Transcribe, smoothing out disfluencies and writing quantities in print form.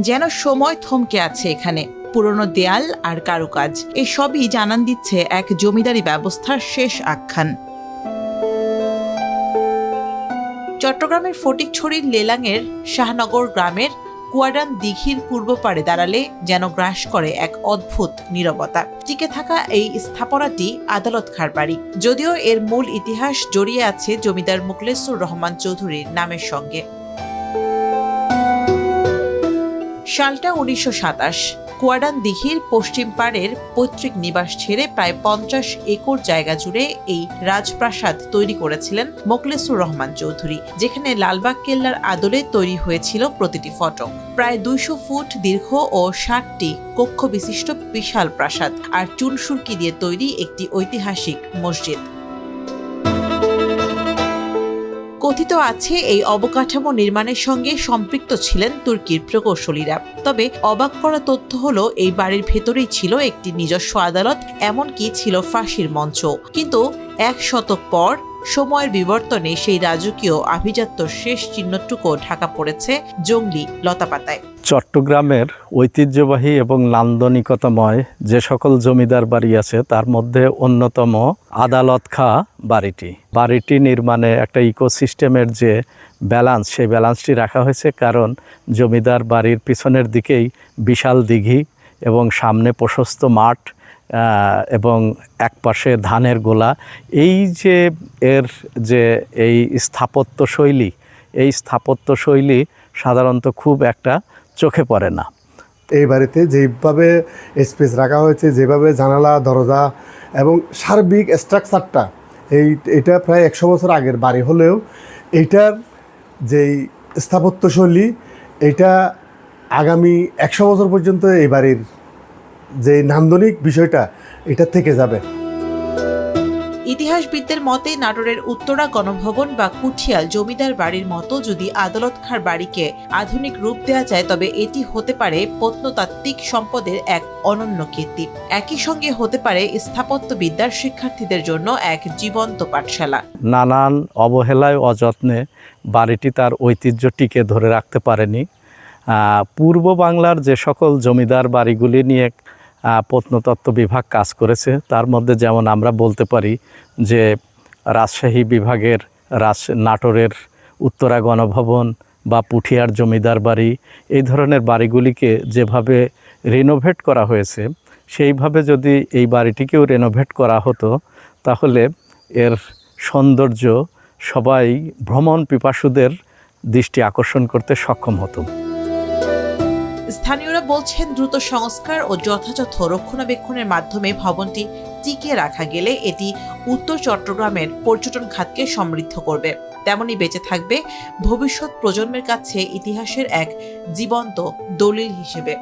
যেন সময় থমকে আছে এখানে। পুরনো দেয়াল আর কারুকাজ এসবই জানান দিচ্ছে এক জমিদারি ব্যবস্থার শেষ আখ্যান। চট্টগ্রামের ফটিকছড়ির লেলাঙের শাহনগর গ্রামের কুয়াডান দিঘির পূর্ব পাড়ে দাঁড়ালে যেন গ্রাস করে এক অদ্ভুত নীরবতা। টিকে থাকা এই স্থাপনাটি আদালত খাঁর বাড়ি, যদিও এর মূল ইতিহাস জড়িয়ে আছে জমিদার মুখলেসুর রহমান চৌধুরীর নামের সঙ্গে। সালটা 1927। কুয়াডান দিঘির পশ্চিম পাড়ের পৈতৃক নিবাস ছেড়ে প্রায় 50 একর জায়গা জুড়ে এই রাজপ্রাসাদ তৈরি করেছিলেন মোখলেসুর রহমান চৌধুরী, যেখানে লালবাগ কেল্লার আদলে তৈরি হয়েছিল প্রতিটি ফটক। প্রায় 200 ফুট দীর্ঘ ও 60টি কক্ষ বিশিষ্ট বিশাল প্রাসাদ আর চুনসুরকি দিয়ে তৈরি একটি ঐতিহাসিক মসজিদ। কথিত আছে এই অবকাঠামো নির্মাণের সঙ্গে সম্পৃক্ত ছিলেন তুর্কির প্রকৌশলীরা। তবে অবাক করা তথ্য হলো এই বাড়ির ভেতরেই ছিল একটি নিজস্ব আদালত, এমনকি ছিল ফাঁসির মঞ্চ। কিন্তু 1 শতক পর সময়ের বিবর্তনে সেই রাজকীয় আভিজাত্যর শেষ চিহ্নটুকু ঢাকা পড়েছে জঙ্গলি লতাপাতায়। চট্টগ্রামের ঐতিহ্যবাহী এবং নান্দনিকতাময় যে সকল জমিদার বাড়ি আছে তার মধ্যে অন্যতম আদালত খাঁ বাড়িটি নির্মাণে একটা ইকোসিস্টেমের যে ব্যালান্স, সেই ব্যালান্সটি রাখা হয়েছে। কারণ জমিদার বাড়ির পিছনের দিকেই বিশাল দিঘি এবং সামনে প্রশস্ত মাঠ এবং একপাশে ধানের গোলা। এই যে এর যে এই স্থাপত্যশৈলী সাধারণত খুব একটা চোখে পড়ে না। এই বাড়িতে যেভাবে স্পেস রাখা হয়েছে, যেভাবে জানালা দরজা এবং সার্বিক স্ট্রাকচারটা, এটা প্রায় 100 বছর আগের বাড়ি হলেও এইটার যেই স্থাপত্যশৈলী, এটা আগামী 100 বছর পর্যন্ত এই বাড়ির যে নান্দনিক বিষয়টা এটা থেকে যাবে। ইতিহাসবিদদের মতে নাটোরের উত্তরা গণভবন বা কুঠিয়াল জমিদার বাড়ির মতো যদি আদালত খাঁর বাড়িকে আধুনিক রূপ দেওয়া যায়, তবে এটি হতে পারে প্রত্নতাত্ত্বিক সম্পদের এক অনন্য কীর্তি। একই সঙ্গে হতে পারে স্থাপত্যবিদ্যার শিক্ষার্থীদের জন্য এক জীবন্ত পাঠশালা। নানান অবহেলায় অযত্নে বাড়িটি তার ঐতিহ্য টিকে ধরে রাখতে পারেনি। পূর্ব বাংলার যে সকল জমিদার বাড়িগুলি নিয়ে প্রত্নতত্ত্ব বিভাগ কাজ করেছে, তার মধ্যে যেমন আমরা বলতে পারি যে রাজশাহী বিভাগের নাটোরের উত্তরা গণভবন বা পুঠিয়ার জমিদার বাড়ি, এই ধরনের বাড়িগুলিকে যেভাবে রিনোভেট করা হয়েছে, সেইভাবে যদি এই বাড়িটিকেও রিনোভেট করা হতো তাহলে এর সৌন্দর্য সবাই ভ্রমণ পিপাসুদের দৃষ্টি আকর্ষণ করতে সক্ষম হতো। স্থানীয়রা বলছেন, দ্রুত সংস্কার ও যথাযথ রক্ষণাবেক্ষণের মাধ্যমে ভবনটি টিকিয়ে রাখা গেলে এটি উত্তর চট্টগ্রামের পর্যটন খাতকে সমৃদ্ধ করবে, তেমনি বেঁচে থাকবে ভবিষ্যৎ প্রজন্মের কাছে ইতিহাসের এক জীবন্ত দলিল হিসেবে।